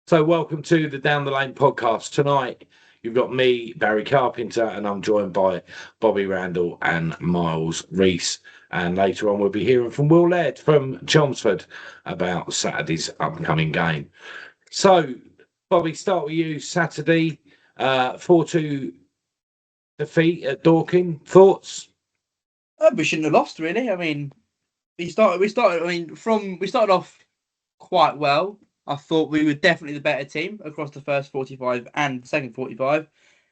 So, welcome to the Down the Lane podcast. Tonight, you've got me, Barry Carpenter, and I'm joined by Bobby Randall and Miles Reese. And later on, we'll be hearing from Will Laird from Chelmsford about Saturday's upcoming game. So, Bobby, start with you. Saturday, 4-2 defeat at Dorking. Thoughts? We shouldn't have lost, really. I mean, we started off quite well. I thought we were definitely the better team across the first 45 and the second 45.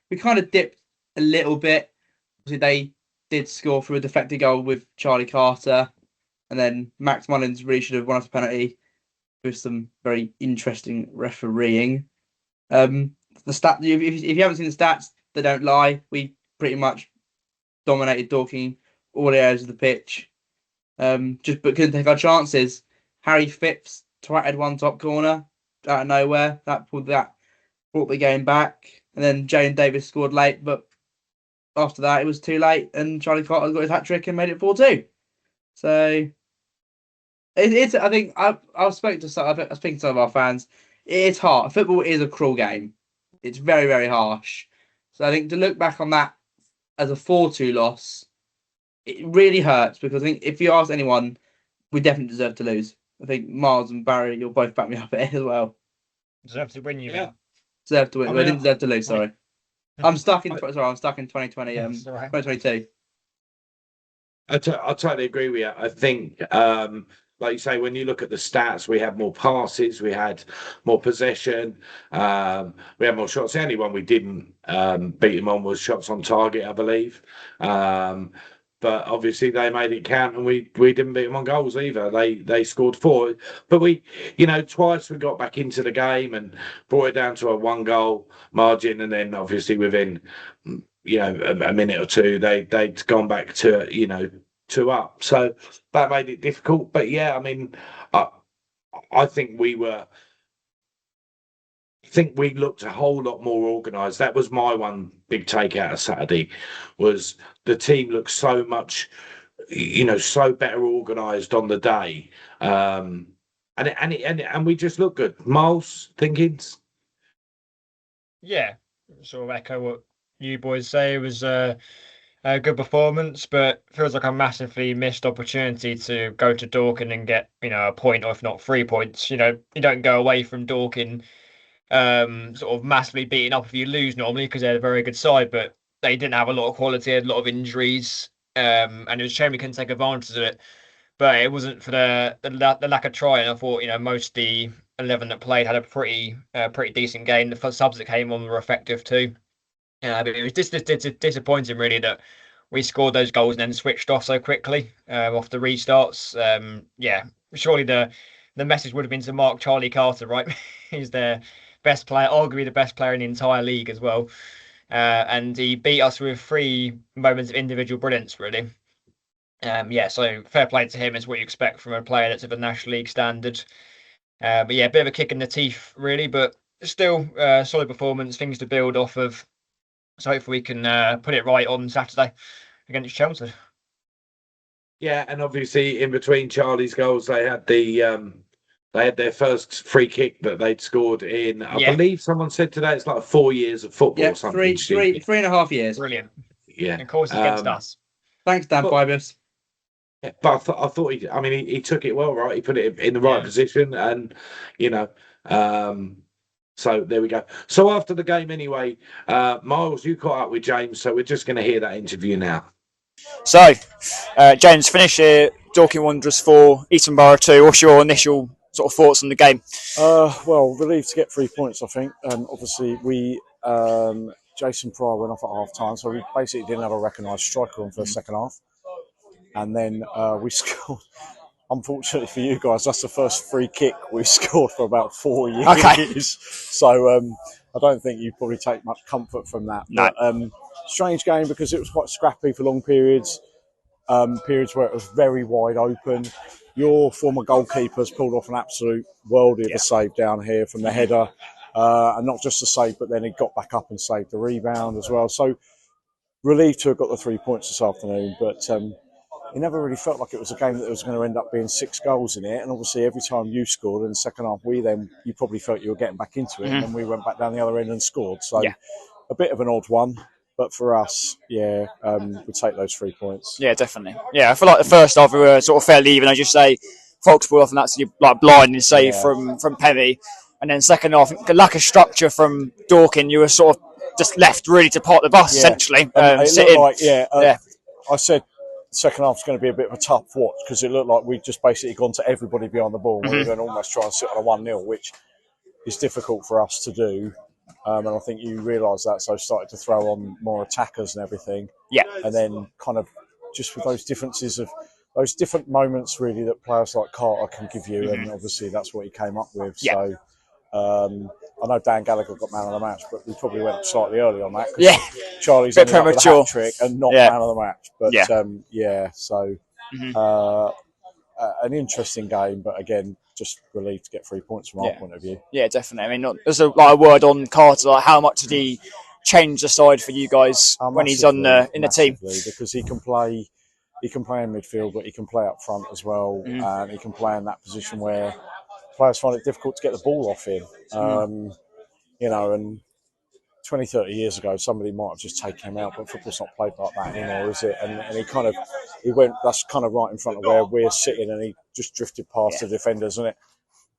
We kind of dipped a little bit. Obviously, they did score through a deflected goal with Charlie Carter, and then Max Mullins really should have won us a penalty with some very interesting refereeing. The stat, if you haven't seen the stats, they don't lie. We pretty much dominated Dorking all the areas of the pitch. But couldn't take our chances. Harry Phipps twatted one top corner out of nowhere. That brought the game back. And then Jane Davis scored late, but after that it was too late, and Charlie Carter got his hat trick and made it 4-2. So it's. I think I speaking to some of our fans. It's hard. Football is a cruel game. It's very, very harsh. So I think to look back on that as a 4-2 loss, it really hurts, because I think if you ask anyone, we definitely deserve to lose. I think Miles and Barry, you'll both back me up at it as well. Deserve to win, you mean? Yeah. Deserve to win. I didn't deserve to lose, sorry. I'm stuck in 2020, 2022. I totally agree with you. I think, like you say, when you look at the stats, we had more passes, we had more possession, we had more shots. The only one we didn't beat them on was shots on target, I believe. But obviously they made it count, and we didn't beat them on goals either. They scored 4, but twice we got back into the game and brought it down to a 1-goal margin, and then obviously within a minute or two they'd gone back to 2 up. So that made it difficult. But yeah, I mean, I think we looked a whole lot more organised. That was my one big take out of Saturday, was the team looked so much, so better organised on the day, and we just looked good. Miles, thinkings? Yeah, sort of echo what you boys say. It was a good performance, but feels like a massively missed opportunity to go to Dorking and get a point, or if not 3 points. You don't go away from Dorking sort of massively beaten up if you lose normally, because they're a very good side, but they didn't have a lot of quality, had a lot of injuries, and it was a shame we couldn't take advantage of it. But it wasn't for the lack of trying. I thought most of the 11 that played had a pretty decent game. The subs that came on were effective too. But it was disappointing really that we scored those goals and then switched off so quickly off the restarts. Surely the message would have been to mark Charlie Carter, right? He's their best player, arguably the best player in the entire league as well. And he beat us with 3 moments of individual brilliance, really. So fair play to him, is what you expect from a player that's of a National League standard. But yeah, a bit of a kick in the teeth, really, but still solid performance, things to build off of. So hopefully we can put it right on Saturday against Chelmsford. Yeah, and obviously in between Charlie's goals, they had their first free kick that they'd scored in. I believe someone said today it's like 4 years of football or something. 3.5 years. Brilliant. Yeah, and of course against us. Thanks, Dan Bibus. Yeah, but I thought he took it well, right? He put it in the right position, and so there we go. So after the game, anyway, Miles, you caught up with James, so we're just going to hear that interview now. So, James, finish here, Dorking Wanderers 4, Eton Borough 2. What's your initial sort of thoughts on the game? Well, relieved to get 3 points, I think. Obviously, Jason Pryor went off at half time, so we basically didn't have a recognised striker on for the second half. And then we scored. Unfortunately for you guys, that's the first free kick we've scored for about 4 years. Okay. So I don't think you probably take much comfort from that. No. But, strange game because it was quite scrappy for long periods. Periods where it was very wide open. Your former goalkeeper's pulled off an absolute worldie of a save down here from the header. And not just the save, but then he got back up and saved the rebound as well. So relieved to have got the 3 points this afternoon. But it never really felt like it was a game that was going to end up being 6 goals in it. And obviously, every time you scored in the second half, you probably felt you were getting back into it, and then we went back down the other end and scored. So a bit of an odd one. But for us, we take those 3 points. Yeah, definitely. Yeah, I feel like the first half we were sort of fairly even. As you say, Foxball often that's like blinding save from Pevy, and then second half, the lack of structure from Dorking, you were sort of just left really to park the bus essentially. It looked like I said second half was going to be a bit of a tough watch because it looked like we'd just basically gone to everybody behind the ball. And we were going to almost try and sit on a 1-0, which is difficult for us to do. And I think you realise that, so I started to throw on more attackers and everything. Yeah. And then kind of just with those differences of those different moments really that players like Carter can give you, and obviously that's what he came up with. Yeah. So I know Dan Gallagher got man of the match, but we probably went slightly early on that. Yeah. Charlie's bit ended up with a premature. hat trick and not man of the match. But an interesting game, but again, just relieved to get 3 points from our point of view. Yeah, definitely. I mean, there's a word on Carter. Like, how much did he change the side for you guys when he's in the team? Because he can play in midfield, but he can play up front as well, and he can play in that position where players find it difficult to get the ball off him. And 20, 30 years ago, somebody might have just taken him out, but football's not played like that anymore, is it? And he went, that's kind of right in front of where we're sitting, and he just drifted past the defenders, and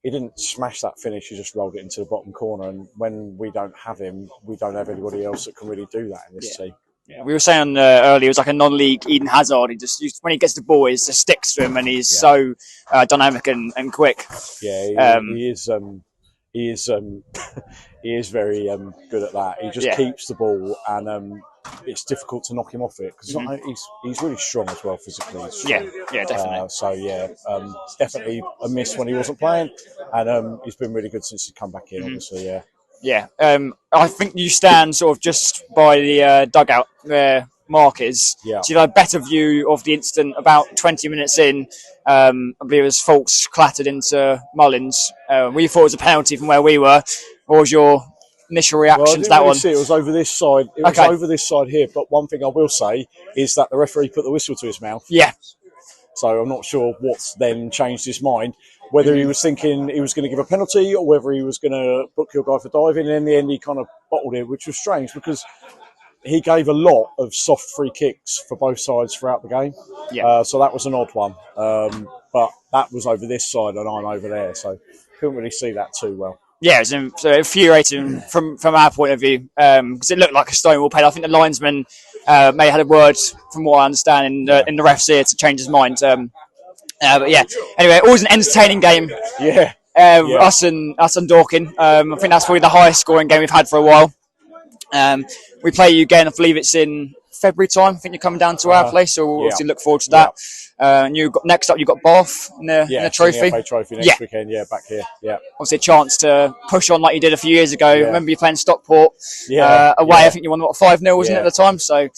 he didn't smash that finish, he just rolled it into the bottom corner. And when we don't have him, we don't have anybody else that can really do that in this team. Yeah, we were saying earlier, it was like a non-league Eden Hazard. He just when he gets the ball, it just sticks to him, and he's so dynamic and quick. Yeah, he is. He is very good at that. He just keeps the ball, and it's difficult to knock him off it because he's really strong as well physically. Yeah, definitely. It's definitely a miss when he wasn't playing, and he's been really good since he's come back in. Obviously, Yeah, I think you stand sort of just by the dugout where Mark is. Yeah. So you have a better view of the incident about 20 minutes in. I believe it was Fulks clattered into Mullins. We thought it was a penalty from where we were. What was your initial reaction to that one? It was over this side. It was over this side here. But one thing I will say is that the referee put the whistle to his mouth. Yeah. So I'm not sure what's then changed his mind. Whether he was thinking he was going to give a penalty or whether he was going to book your guy for diving. And in the end, he kind of bottled it, which was strange because he gave a lot of soft free kicks for both sides throughout the game. Yeah. So that was an odd one. But that was over this side and I'm over there. So couldn't really see that too well. Yeah, it was infuriating from our point of view because it looked like a stonewall pen. I think the linesman may have had a word, from what I understand, in the ref's ear to change his mind. But yeah, anyway, always an entertaining game. Yeah. Us and Dorking. I think that's probably the highest scoring game we've had for a while. We play you again. I believe it's in February time. I think you're coming down to our place, so we'll obviously look forward to that. And next up, you've got Bath in the trophy. The trophy next weekend. Yeah, back here. Yeah. Obviously, a chance to push on like you did a few years ago. Yeah. Remember you playing Stockport away. I think you won 5-0, wasn't it, at the time? So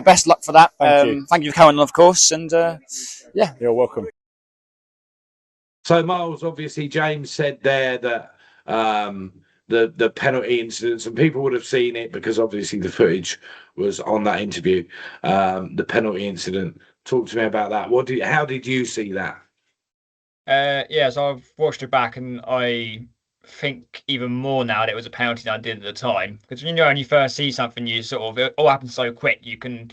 best luck for that. Thank you for coming on, of course, and you're welcome. So Miles, obviously James said there that the penalty incidents, and people would have seen it because obviously the footage was on that interview. The penalty incident. Talk to me about that. How did you see that? So I've watched it back, and I think even more now that it was a penalty than I did at the time. Because when you first see something, you it all happens so quick, you can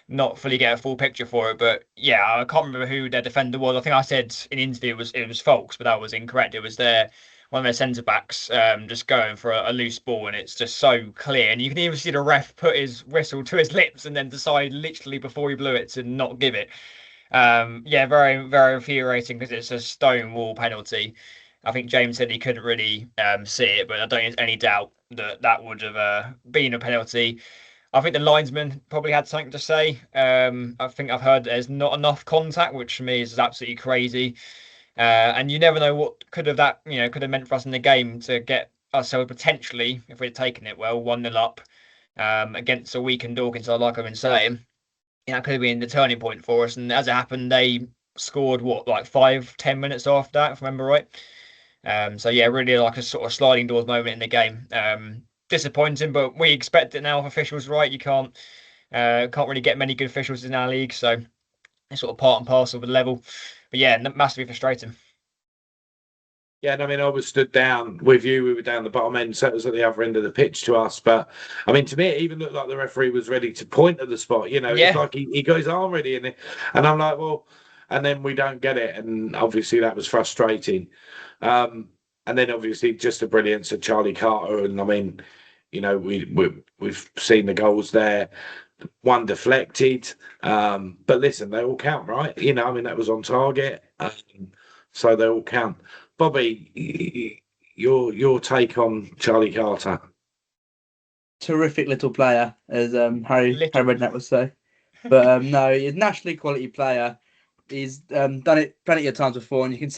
not fully get a full picture for it. But yeah, I can't remember who their defender was. I think I said in the interview it was Folks, but that was incorrect. It was one of their centre backs just going for a loose ball, and it's just so clear. And you can even see the ref put his whistle to his lips and then decide literally before he blew it to not give it. Very, very infuriating because it's a stonewall penalty. I think James said he couldn't really see it, but I don't think there's any doubt that would have been a penalty. I think the linesman probably had something to say. I think I've heard there's not enough contact, which for me is absolutely crazy. And you never know what could have meant for us in the game to get ourselves potentially, if we'd taken it well, 1-0 up against a weakened Dorking side, like I've been saying. That could have been the turning point for us. And as it happened, they scored 5-10 minutes after that, if I remember right. Really like a sort of sliding doors moment in the game. Disappointing, but we expect it now. If officials right, you can't really get many good officials in our league. So It's sort of part and parcel of the level. But yeah, massively frustrating. Yeah, and I mean, I was stood down with you. We were down the bottom end, so it was at the other end of the pitch to us. But I mean, to me, it even looked like the referee was ready to point at the spot. You know, it's like he got his arm ready in it, and I'm like, well, and then we don't get it, and obviously that was frustrating. And then obviously just the brilliance of Charlie Carter, and I mean, you know, we've seen the goals there. One deflected, but listen, they all count, right? You know, I mean, that was on target, so they all count. Bobby, your take on Charlie Carter? Terrific little player, as Harry Redknapp would say. But no, he's a nationally quality player. He's done it plenty of times before, and you can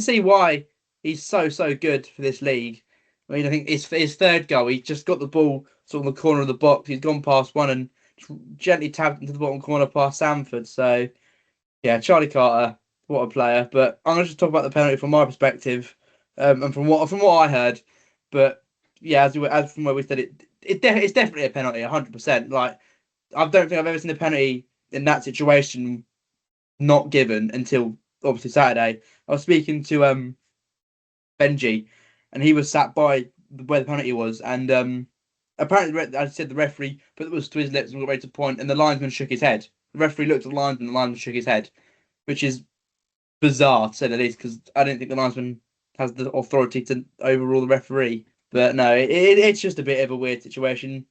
see why he's so good for this league. I mean, I think his third goal, he just got the ball sort of in the corner of the box. He's gone past one and gently tapped into the bottom corner past Sanford. So yeah, Charlie Carter, what a player. But I'm going to just talk about the penalty from my perspective, and from what I heard. But yeah, as from where we said it's definitely a penalty, 100%. Like, I don't think I've ever seen a penalty in that situation not given until obviously Saturday. I was speaking to Benji, and he was sat by where the penalty was, and apparently, as I said, the referee put it to his lips and got ready to point, and the linesman shook his head. The referee looked at the linesman, and the linesman shook his head, which is bizarre to say the least, because I don't think the linesman has the authority to overrule the referee. But no, it's just a bit of a weird situation.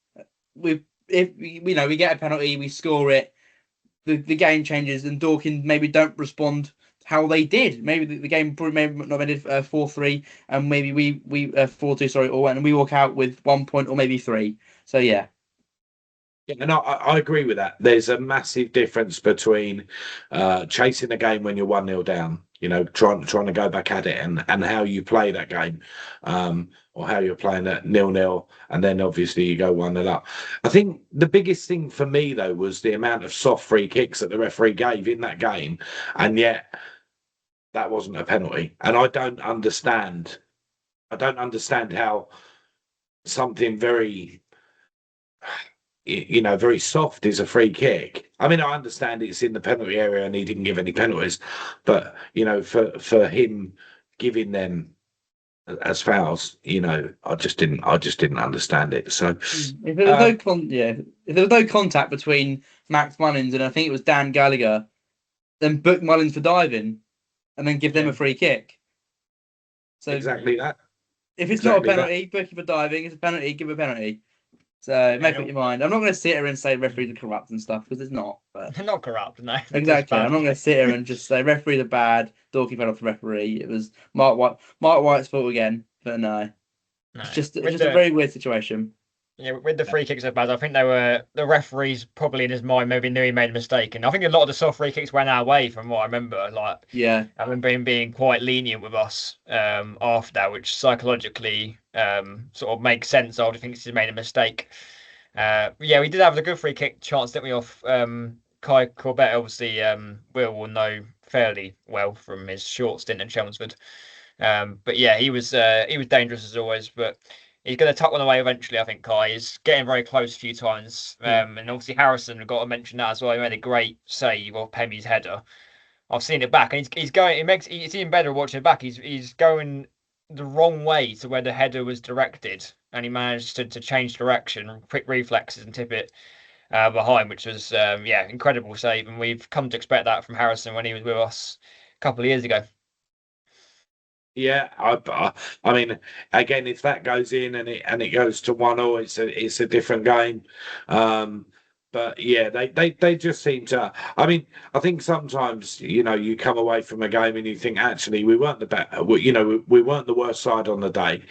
If we get a penalty, we score it, the game changes, and Dorking maybe don't respond how they did. Maybe the game probably not ended 4-3, and maybe we 4-2, sorry, and we walk out with 1 point or maybe 3. So yeah. Yeah, and I agree with that. There's a massive difference between chasing a game when you're 1-0 down, you know, trying to go back at it, and how you play that game, or how you're playing at 0-0, and then obviously you go 1-0 up. I think the biggest thing for me though was the amount of soft free kicks that the referee gave in that game, and yet that wasn't a penalty. And I don't understand how something very, you know, very soft is a free kick. I mean, I understand it's in the penalty area and he didn't give any penalties, but you know, for him giving them as fouls, you know, I just didn't understand it. So if there was no contact between Max Mullins and I think it was Dan Gallagher, then book Mullins for diving, and then give them a free kick. So exactly that. If it's not a penalty, book him for diving. It's a penalty, give a penalty. So make up your mind. I'm not going to sit here and say referees are corrupt and stuff, because it's not. But They're not corrupt, no. Exactly. I'm not going to sit here and just say referees are bad. Dorking fell off the referee. It was Mark White's fault again. But no. It's just a very weird situation. Yeah, with the free kicks so bad, I think the referees probably in his mind maybe knew he made a mistake, and I think a lot of the soft free kicks went our way from what I remember. Like, yeah, I remember him being quite lenient with us after that, which psychologically sort of makes sense. I think he's made a mistake. Yeah, we did have a good free kick chance, didn't we? Off Kai Corbett, obviously, will know fairly well from his short stint in Chelmsford. But yeah, he was dangerous as always, but. He's going to tuck one away eventually, I think, Kai. He's getting very close a few times. And obviously Harrison, we've got to mention that as well. He made a great save of Pemi's header. I've seen it back, and it's even better watching it back. He's going the wrong way to where the header was directed, and he managed to change direction, quick reflexes, and tip it behind, which was, incredible save. And we've come to expect that from Harrison when he was with us a couple of years ago. Yeah, I mean, again, if that goes in and it goes to 1-0, it's a different game. But yeah, they just seem to. I mean, I think sometimes, you know, you come away from a game and you think actually we weren't the best. You know, we weren't the worst side on the day.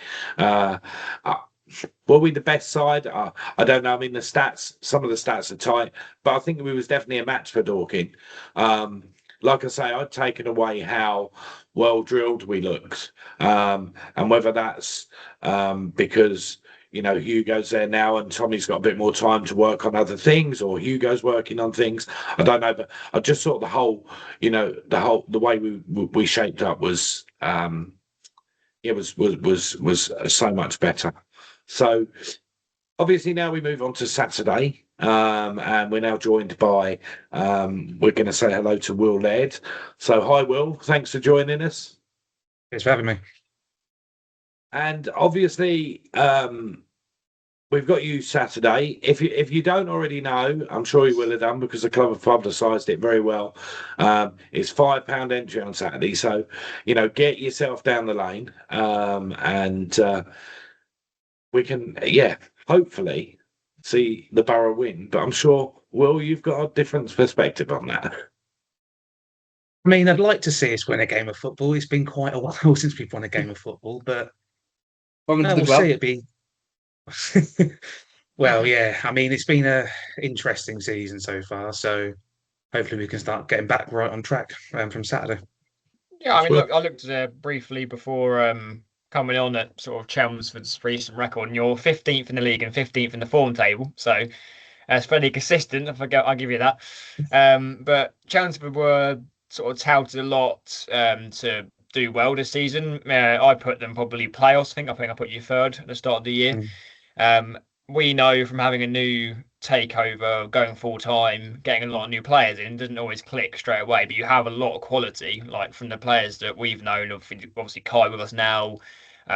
Were we the best side? I don't know. I mean, some of the stats are tight, but I think we was definitely a match for Dorking. Like I say, I'd taken away how well drilled we looked, and whether that's because, you know, Hugo's there now and Tommy's got a bit more time to work on other things, or Hugo's working on things. I don't know, but I just thought the way we shaped up was was so much better. So obviously now we move on to Saturday. And we're now joined by, we're going to say hello to Will Laird. So, hi, Will. Thanks for joining us. Thanks for having me. And obviously, we've got you Saturday. If you don't already know, I'm sure you will have done because the club have publicised it very well. It's £5 entry on Saturday, so get yourself down the lane, and we can, hopefully see the Borough win. But I'm sure, Will, you've got a different perspective on that. I mean, I'd like to see us win a game of football. It's been quite a while since we've won a game of football, but we'll see it be. Well, yeah. I mean, it's been a interesting season so far, so hopefully we can start getting back right on track from Saturday. Yeah, I mean, look, I looked briefly before coming on at sort of Chelmsford's recent record, and you're 15th in the league and 15th in the form table, so it's fairly consistent. I'll give you that. But Chelmsford were sort of touted a lot to do well this season. I put them probably playoffs. I think I put you third at the start of the year. We know from having a new takeover, going full time, getting a lot of new players in, doesn't always click straight away. But you have a lot of quality, like from the players that we've known. Obviously, Kai with us now,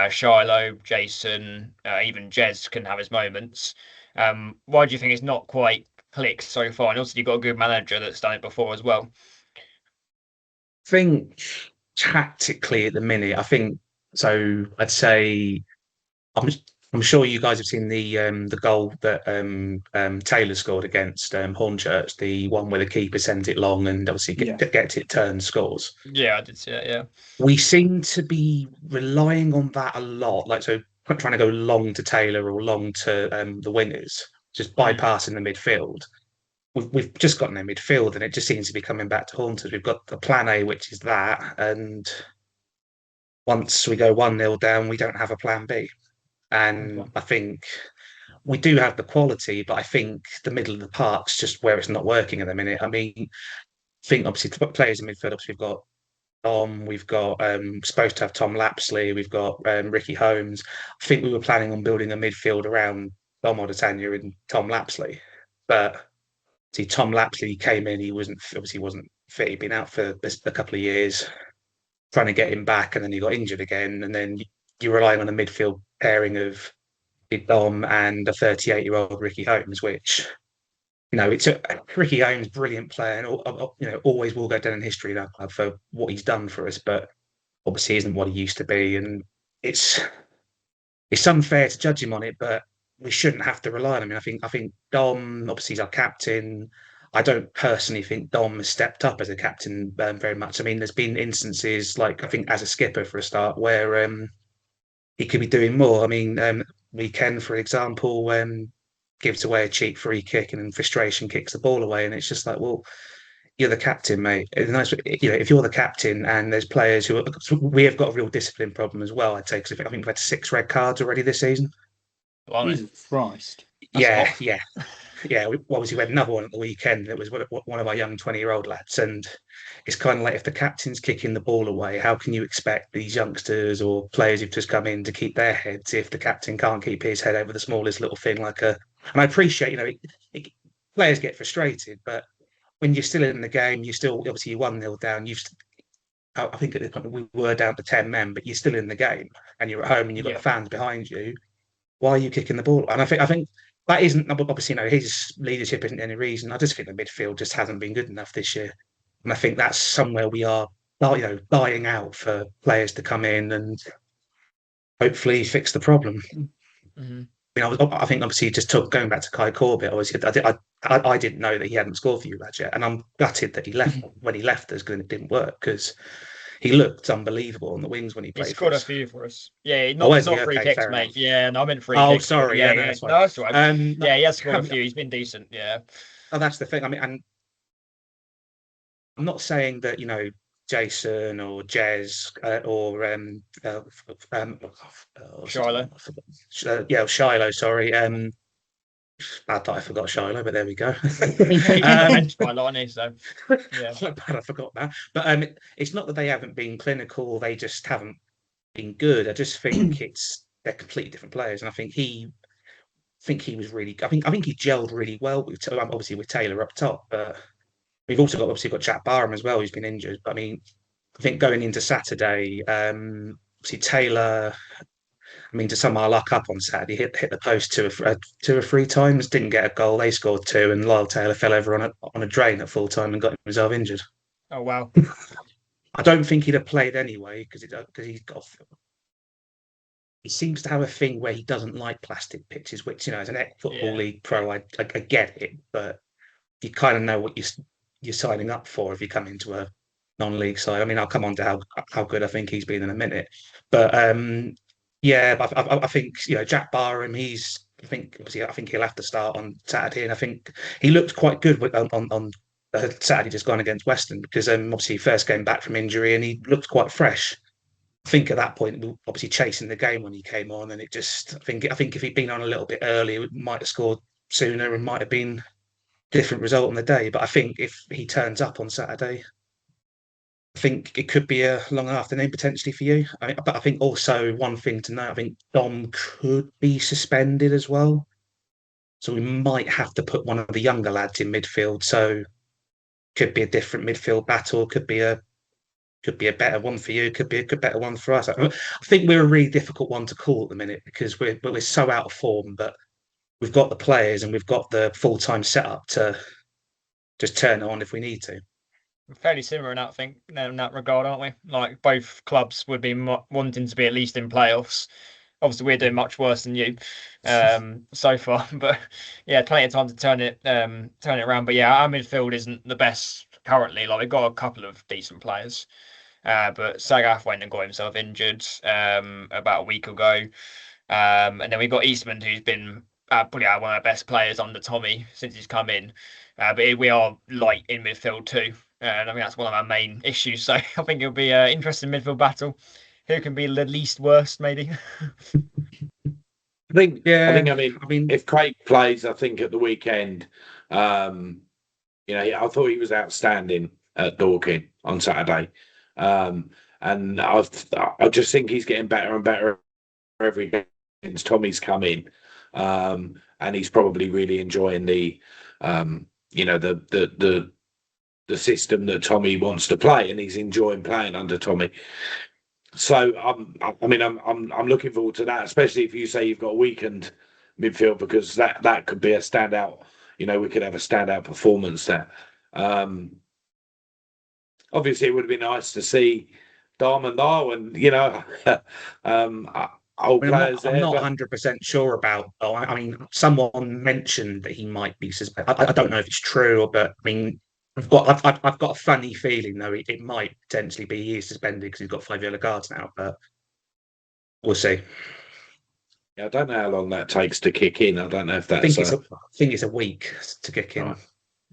Shiloh, Jason, even Jez can have his moments. Why do you think it's not quite clicked so far? And also, you've got a good manager that's done it before as well. I think tactically at the minute, I'd say I'm sure you guys have seen the goal that Taylor scored against Hornchurch, the one where the keeper sends it long and obviously gets it turned, scores. Yeah, I did see that. Yeah, we seem to be relying on that a lot, trying to go long to Taylor or long to the wingers, just bypassing the midfield. We've just got no midfield, and it just seems to be coming back to haunt us. We've got the plan A, which is that, and once we go 1-0 down, we don't have a plan B. And I think we do have the quality, but I think the middle of the park's just where it's not working at the minute. I mean, I think obviously players in midfield, obviously we've got we've got supposed to have Tom Lapsley, we've got Ricky Holmes. I think we were planning on building a midfield around Dom Odetanya and Tom Lapsley, but see, Tom Lapsley came in, he wasn't fit. He'd been out for a couple of years, trying to get him back, and then he got injured again, and then you're relying on a midfield pairing of Dom and a 38-year-old Ricky Holmes, which it's Ricky Holmes, brilliant player, and always will go down in history in our club for what he's done for us, but obviously isn't what he used to be, and it's unfair to judge him on it, but we shouldn't have to rely on him. I think Dom, obviously, is our captain. I don't personally think Dom has stepped up as a captain very much. I mean, there's been instances, like I think as a skipper for a start, where he could be doing more. I mean, Weekend, for example, gives away a cheap free kick and in frustration kicks the ball away, and it's just like, well, you're the captain, mate. It's nice, if you're the captain and there's players we have got a real discipline problem as well. I'd say because I think we've had 6 red cards already this season. Jesus Christ! Yeah. Obviously, we had another one at the weekend. It was one of our young 20-year-old lads, and it's kind of like if the captain's kicking the ball away, how can you expect these youngsters or players who've just come in to keep their heads if the captain can't keep his head over the smallest little thing And I appreciate, players get frustrated, but when you're still in the game, you 1-0 down. I think at this point we were down to 10 men, but you're still in the game, and you're at home, and you've got the fans behind you. Why are you kicking the ball? And I think that isn't obviously his leadership isn't any reason. I just think the midfield just hasn't been good enough this year, and I think that's somewhere we are, dying out for players to come in and hopefully fix the problem. Mm-hmm. I think obviously just going back to Kai Corbett. Obviously, I didn't know that he hadn't scored for you lads yet, and I'm gutted that he left when he left us because it didn't work because he looked unbelievable on the wings when he played. He scored a few for us. Yeah, not free kicks, mate. Enough. Yeah, no, I meant free kicks. Oh, sorry. Yeah, that's right. No, that's right. Yeah, he has scored a few. He's been decent. Yeah. Oh, that's the thing. I mean, and I'm not saying that Jason or Jez or Shiloh. Shiloh. Sorry. Bad that I forgot Shiloh, but there we go. Quite a lot on his, so yeah. Bad I forgot that. But it's not that they haven't been clinical; they just haven't been good. I just think they're completely different players, and I think think he was really. I think he gelled really well with obviously with Taylor up top, but we've also got Jack Barham as well, who's been injured. But I mean, I think going into Saturday, obviously Taylor. I mean, to sum our luck up on Saturday, hit the post two or three times, didn't get a goal. They scored two, and Lyle Taylor fell over on a drain at full time and got himself injured. Oh wow! I don't think he'd have played anyway because he's got. He seems to have a thing where he doesn't like plastic pitches, which as an ex-football league pro, I get it, but you kind of know what you're signing up for if you come into a non-league side. I mean, I'll come on to how good I think he's been in a minute, but but I think Jack Barham. I think he'll have to start on Saturday, and I think he looked quite good on Saturday just gone against Western because obviously first came back from injury and he looked quite fresh. I think at that point, we were obviously chasing the game when he came on, and I think if he'd been on a little bit earlier, it might have scored sooner and might have been a different result on the day. But I think if he turns up on Saturday, I think it could be a long afternoon potentially for you. But I think also one thing to note, I think Dom could be suspended as well. So we might have to put one of the younger lads in midfield. So could be a different midfield battle, could be a better one for you, could be a better one for us. I think we're a really difficult one to call at the minute because we're so out of form, but we've got the players and we've got the full-time setup to just turn it on if we need to. We're fairly similar in that regard, aren't we? Like both clubs would be wanting to be at least in playoffs. Obviously, we're doing much worse than you so far, but yeah, plenty of time to turn it around. But yeah, our midfield isn't the best currently. Like we've got a couple of decent players, but Sagaf went and got himself injured about a week ago, and then we've got Eastman, who's been probably one of our best players under Tommy since he's come in. But we are light in midfield too, and I think that's one of our main issues. So I think it'll be an interesting midfield battle. Who can be the least worst, maybe? I mean, if Craig plays, I think at the weekend, I thought he was outstanding at Dorking on Saturday, and I just think he's getting better and better every game since Tommy's come in, and he's probably really enjoying the system that Tommy wants to play, and he's enjoying playing under Tommy. So I'm looking forward to that, especially if you say you've got a weakened midfield, because that could be a standout. We could have a standout performance there. Obviously, it would have been nice to see Darman Darwin, old players. I'm not 100% sure about. I mean, someone mentioned that he might be suspended. I don't know if it's true, but I mean, I've got a funny feeling though it might potentially be he is suspended because he's got 5 yellow cards now, but we'll see. Yeah, I don't know how long that takes to kick in. I don't know if that's. I think it's a week to kick in. Right.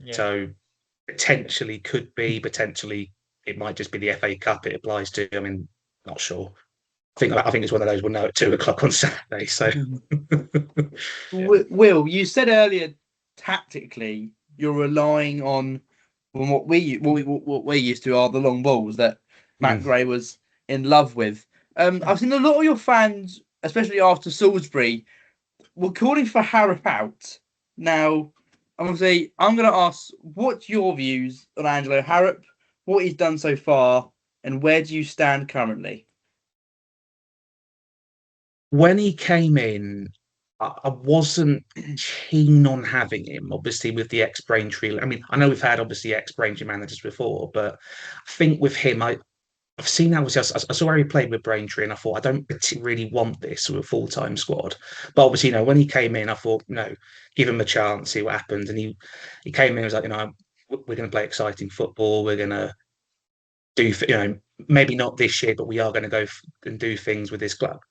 Yeah. So potentially potentially it might just be the FA Cup it applies to. I mean, not sure. I think it's one of those we'll know at 2:00 on Saturday. So, Will, you said earlier, tactically, you're relying on what we're used to are the long balls that Matt Gray was in love with. I've seen a lot of your fans, especially after Salisbury, were calling for Harrop out. Now, I'm going to ask, what's your views on Angelo Harrop, what he's done so far, and where do you stand currently? When he came in, I wasn't keen on having him, obviously, with the ex-Braintree. I mean, I know we've had, obviously, ex-Braintree managers before, but I think with him, I've seen how I saw how he played with Braintree, and I thought, I don't really want this with a full-time squad. But obviously, when he came in, I thought, give him a chance, see what happens. And he came in and was like, we're going to play exciting football. We're going to do, maybe not this year, but we are going to go and do things with this club.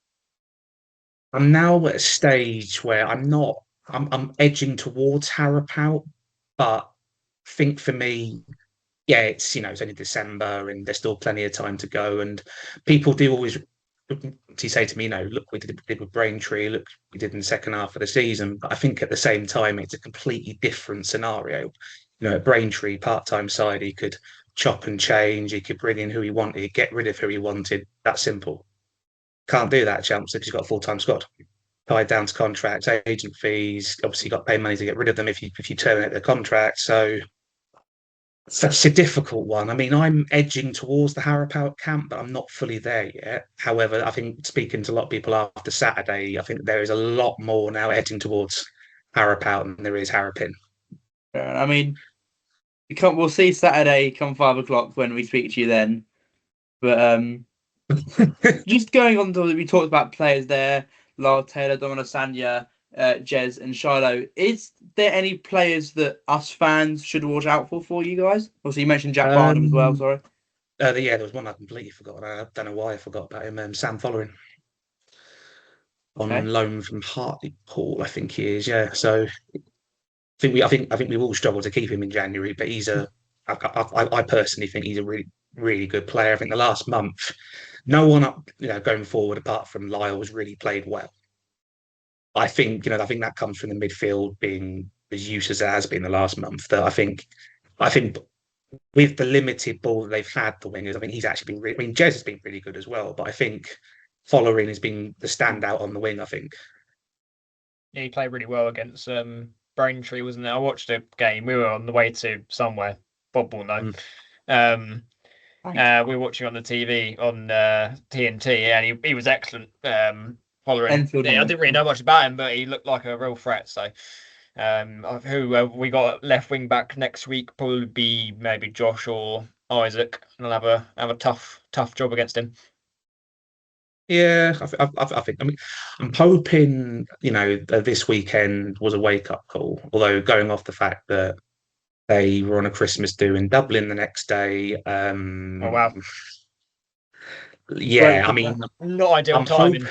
I'm now at a stage where I'm edging towards Harrop out, but I think for me, yeah, it's only December and there's still plenty of time to go. And people do always say to me, look, we did with Braintree, look, we did in the second half of the season. But I think at the same time, it's a completely different scenario. At Braintree, part-time side, he could chop and change, he could bring in who he wanted, get rid of who he wanted. That simple. Can't do that at Chelmsford because you've got a full-time squad. tied down to contracts, agent fees. Obviously, got to pay money to get rid of them if you terminate their contract. So that's a difficult one. I mean, I'm edging towards the Harrow camp, but I'm not fully there yet. However, I think speaking to a lot of people after Saturday, I think there is a lot more now edging towards Harrow than there is Harrowpin. I mean, we'll see Saturday come 5 o'clock when we speak to you then. But just going on to we talked about players there, Lyle Taylor, Domino Sanya, Jez and Shiloh. Is there any players that us fans should watch out for you guys? Also, you mentioned Jack Barnum as well, sorry. There was one I completely forgot. I don't know why I forgot about him. Sam Follering. On loan from Hartlepool, I think he is. Yeah, so I think we will struggle to keep him in January, but I personally think he's a really, really good player. I think the last month, no one going forward apart from Lyle has really played well. I think that comes from the midfield being as useless as it has been the last month. That I think with the limited ball that they've had, the wingers, I think he's actually been. I mean, Jez has been pretty good as well, but I think Follering has been the standout on the wing. I think. Yeah, he played really well against Braintree, wasn't it? I watched the game. We were on the way to somewhere. Bob will know. We were watching on the TV on TNT, and he was excellent. Following, I didn't really know much about him, but he looked like a real threat. So, who we got left wing back next week? Probably be maybe Josh or Isaac, and I'll have a tough job against him. Yeah, I think. I mean, I'm hoping this weekend was a wake up call. Although going off the fact that they were on a Christmas do in Dublin the next day. Oh wow! Yeah, I mean, not ideal timing.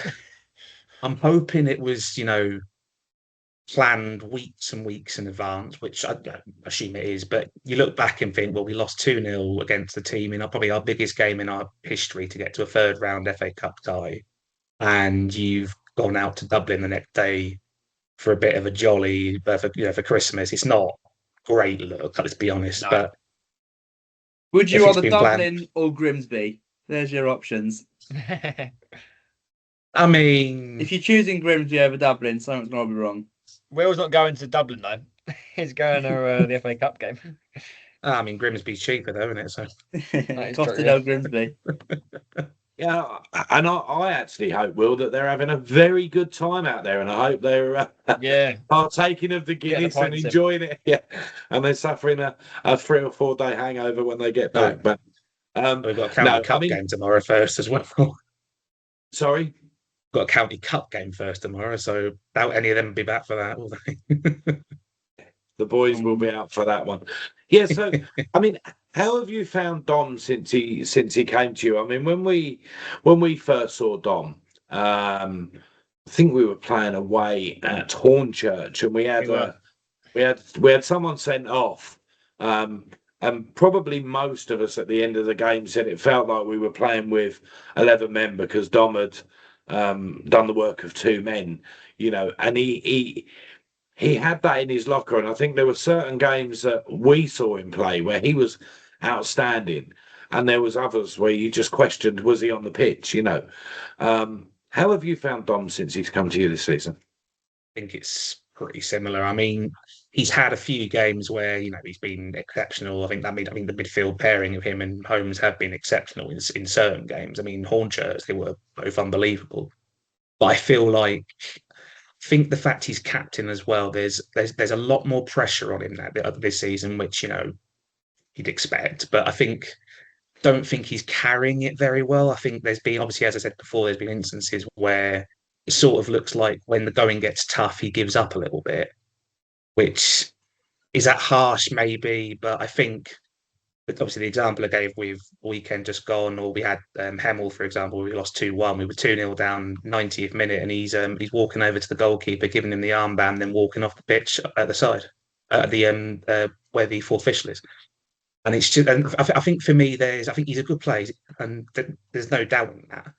I'm hoping it was planned weeks and weeks in advance, which I assume it is. But you look back and think, well, we lost 2-0 against the team in probably our biggest game in our history to get to a third round FA Cup tie, and you've gone out to Dublin the next day for a bit of a jolly, for Christmas. It's not great look, let's be honest. No. But would you rather Dublin or Grimsby? There's your options. I mean, if you're choosing Grimsby over Dublin, something's going to be wrong. Will's not going to Dublin though. He's going to the FA Cup game. I mean, Grimsby's cheaper though, isn't it? So Costadale Grimsby. Yeah, and I actually hope, Will, that they're having a very good time out there, and I hope they're partaking of the Guinness and enjoying it. Yeah, and they're suffering a 3 or 4 day hangover when they get back. But we've got a county cup game tomorrow first as well. Sorry. Got a county cup game first tomorrow, so doubt any of them will be back for that, will they? The boys will be out for that one. Yeah, so I mean, how have you found Dom since he came to you? I mean, when we first saw Dom, I think we were playing away at Hornchurch, and we had someone sent off, and probably most of us at the end of the game said it felt like we were playing with 11 men because Dom had done the work of 2 men, and he had that in his locker. And I think there were certain games that we saw him play where he was outstanding, and there was others where you just questioned, was he on the pitch? How have you found Dom since he's come to you this season? I think it's pretty similar. I mean, he's had a few games where he's been exceptional. I think the midfield pairing of him and Holmes have been exceptional in certain games. I mean, Hornchurch, they were both unbelievable. But I think the fact he's captain as well, there's a lot more pressure on him this season, which you'd expect. But don't think he's carrying it very well. I think there's been, obviously, as I said before, there's been instances where it sort of looks like when the going gets tough, he gives up a little bit, which is that harsh maybe, but I think obviously the example I gave with weekend just gone, or we had Hemel, for example, we lost 2-1, we were 2-0 down 90th minute, and he's walking over to the goalkeeper, giving him the armband, then walking off the pitch at the side, at the where the fourth official is. And it's just, and I think for me, I think he's a good player, and there's no doubt in that.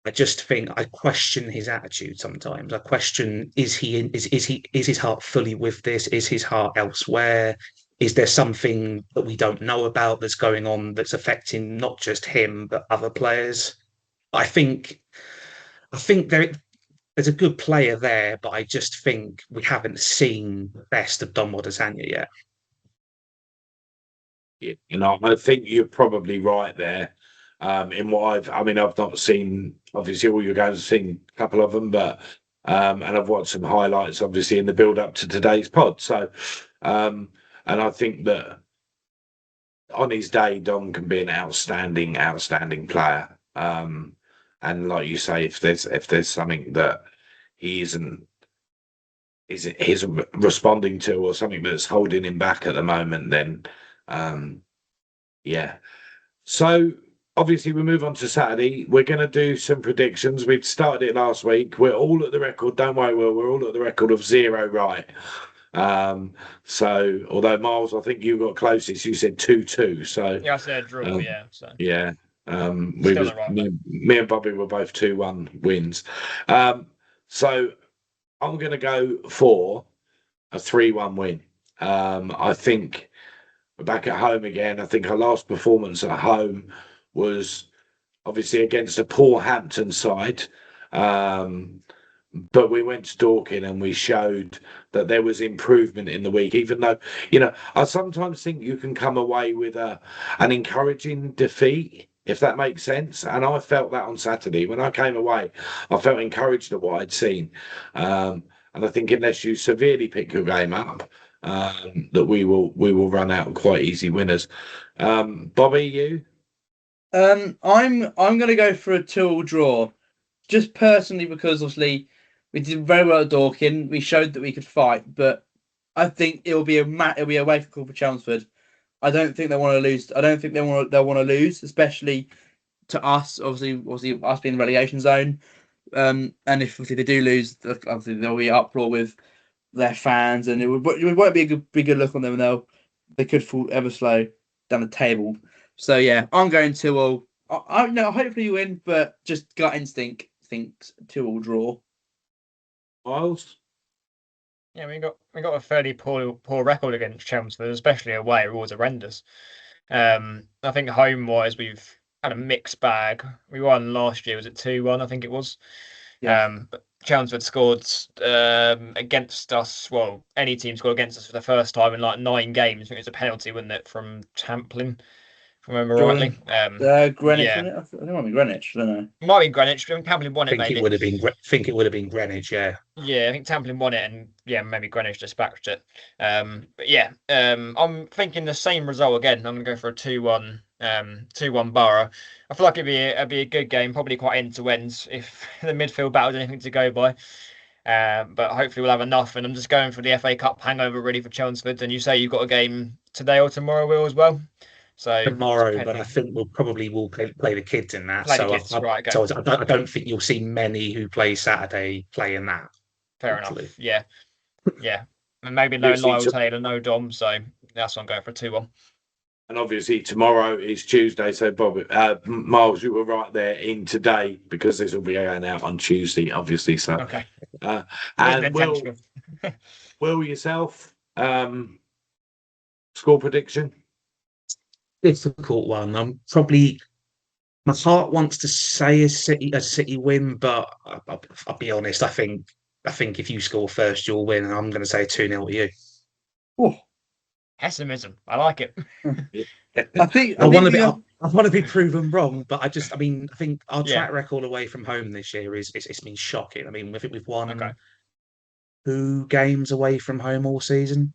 I just think I question his attitude sometimes. I question, is his heart fully with this? Is his heart elsewhere? Is there something that we don't know about that's going on that's affecting not just him but other players? I think there's there's a good player there, but I just think we haven't seen the best of Dom Wadasanya yet. I think you're probably right there. In what I've not seen, obviously, all you guys have seen a couple of them, but and I've watched some highlights, obviously, in the build up to today's pod. So, and I think that on his day, Dom can be an outstanding player. And like you say, if there's something that he isn't responding to, or something that's holding him back at the moment, then yeah. So obviously we move on to Saturday. We're going to do some predictions. We'd started it last week. We're all at the record. Don't worry, we're all at the record of 0 right. So although Miles, I think you got closest. You said 2-2. So yeah, I said draw. Yeah. So yeah. Right, me and Bobby were both 2-1 wins. So I'm going to go for a 3-1 win. I think we're back at home again. I think our last performance at home was obviously against a poor Hampton side. But we went to Dorking and we showed that there was improvement in the week, even though, I sometimes think you can come away with an encouraging defeat, if that makes sense. And I felt that on Saturday. When I came away, I felt encouraged at what I'd seen. And I think unless you severely pick your game up, that we will run out quite easy winners. Bobby, you? I'm gonna go for a 2-2 draw, just personally because obviously we did very well at Dorking. We showed that we could fight, but I think it'll be a wake-up call for Chelmsford. I don't think they want to lose. I don't think they'll want to lose, especially to us. Obviously, us being in the relegation zone. And if obviously they do lose, obviously there'll be uproar with their fans, and it won't be a good look on them, and they could fall ever slow down the table. So yeah, I'm going 2-2. I know hopefully you win, but just gut instinct thinks 2-2 draw. Miles? yeah, we got a fairly poor record against Chelmsford, especially away. We're always horrendous. I think home wise we've had a mixed bag. We won last year. Was it 2-1? I think it was. Yeah. But Chelmsford scored against us. Well, any team scored against us for the first time in like 9 games. I think it was a penalty, wasn't it, from Tamplin, if I remember rightly. Greenwich, yeah. wasn't it? I think it might be Greenwich. I don't know. Might be Greenwich. I think Tamplin won I it. think Maybe it would have been. Think it would have been Greenwich. Yeah. Yeah, I think Tamplin won it, and yeah, maybe Greenwich dispatched it. But yeah, I'm thinking the same result again. I'm going to go for a 2-1, 2-1 Borough. I feel like it'd be a good game, probably quite end to end if the midfield battle's anything to go by. But hopefully we'll have enough. And I'm just going for the FA Cup hangover really for Chelmsford. And you say you've got a game today or tomorrow, Will, as well. So Tomorrow, but I think we'll probably play the kids in that. Play the So kids, right? Okay. So I don't think you'll see many who play Saturday playing that. Fair Hopefully. enough. Yeah, yeah. And maybe no Lyle Taylor, no Dom. So that's what I'm going for a 2-1. And obviously tomorrow is Tuesday, so Bob, Miles, you were right there in today because this will be going out on Tuesday, obviously. So okay. And Will yourself, score prediction? Difficult one. I'm probably. My heart wants to say a City win, but I'll be honest. I think if you score first, you'll win, and I'm going to say 2-0 to you. Oh, pessimism. I like it. I want to be proven wrong, but I think our track record away from home this year it's been shocking. I mean, I think we've won 2 games away from home all season.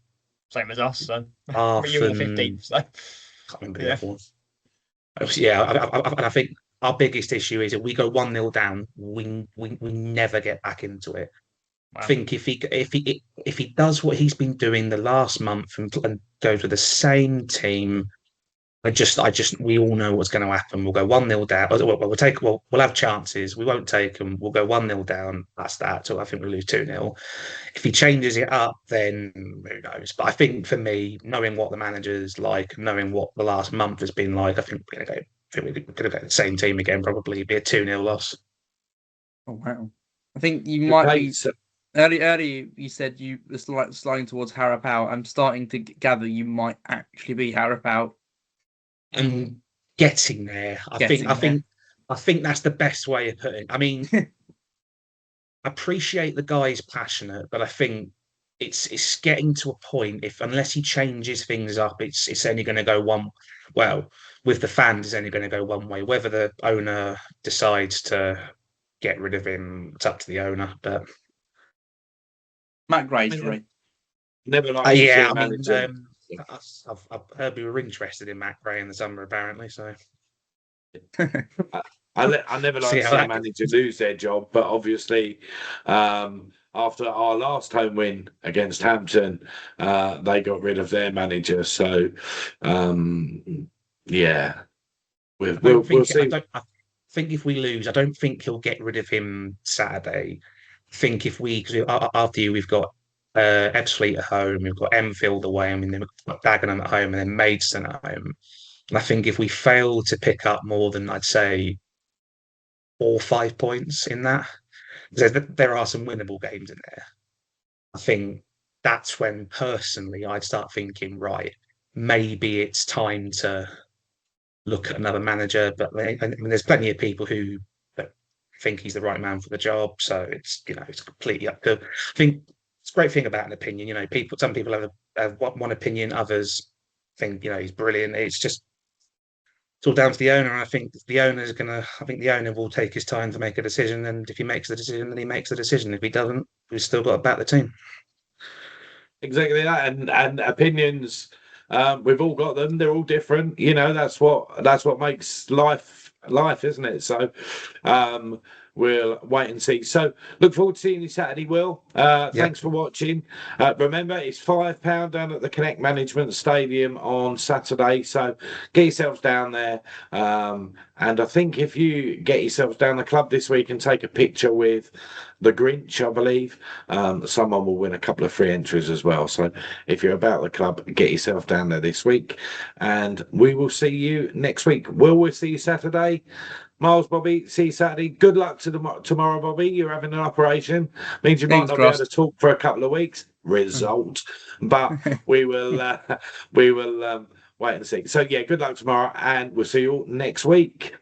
Same as us. So you were the 15th. So. Can't remember the other one. I think our biggest issue is that we go 1-0 down, we never get back into it. Wow. I think if he does what he's been doing the last month and goes with the same team, we all know what's going to happen. We'll go 1-0 down. We'll have chances. We won't take them. We'll go 1-0 down. That's that. So I think we'll lose 2-0. If he changes it up, then who knows? But I think for me, knowing what the manager's like, knowing what the last month has been like, I think we're going to go the same team again. Probably be a 2-0 loss. Oh wow! I think you might be. Earlier, you said you were sliding towards Harrop out. I'm starting to gather you might actually be Harrop out. And getting there, I think that's the best way of putting it. I mean, appreciate the guy's passionate, but I think it's getting to a point, if unless he changes things up, it's only going to go one. Well, with the fans, it's only going to go one way. Whether the owner decides to get rid of him, it's up to the owner. But Matt Gray's free. Never like to see yeah, a I mean, manager. I've heard we were interested in Matt Gray in the summer, apparently. So I never like See to how see a that manager lose their job, but obviously, after our last home win against Hampton, they got rid of their manager. So, yeah, we'll see. I think if we lose, I don't think he'll get rid of him Saturday. I think if because after you, we've got Ebbsfleet at home, we've got Enfield away, and then we've got Dagenham at home, and then Maidstone at home. And I think if we fail to pick up more than, I'd say, 4 or 5 points in that, there are some winnable games in there. I think that's when personally I'd start thinking, right, maybe it's time to look at another manager. But I mean, there's plenty of people who think he's the right man for the job. So it's it's completely up to. I think it's a great thing about an opinion. Some people have one opinion, others think he's brilliant. It's all down to the owner. And I think the owner will take his time to make a decision. And if he makes the decision, then he makes the decision. If he doesn't, we've still got to back the team. Exactly that, and opinions. We've all got them. They're all different. That's what makes life, isn't it? So, we'll wait and see. So, look forward to seeing you Saturday, Will. Thanks for watching. Remember, it's £5 down at the Connect Management Stadium on Saturday. So, get yourselves down there. And I think if you get yourselves down the club this week and take a picture with the Grinch, I believe, someone will win a couple of free entries as well. So, if you're about the club, get yourself down there this week. And we will see you next week. Will we see you Saturday? Miles, Bobby, see you Saturday. Good luck to tomorrow, Bobby. You're having an operation. Means you might not be able to talk for a couple of weeks. Result. But we will wait and see. So, yeah, good luck tomorrow, and we'll see you all next week.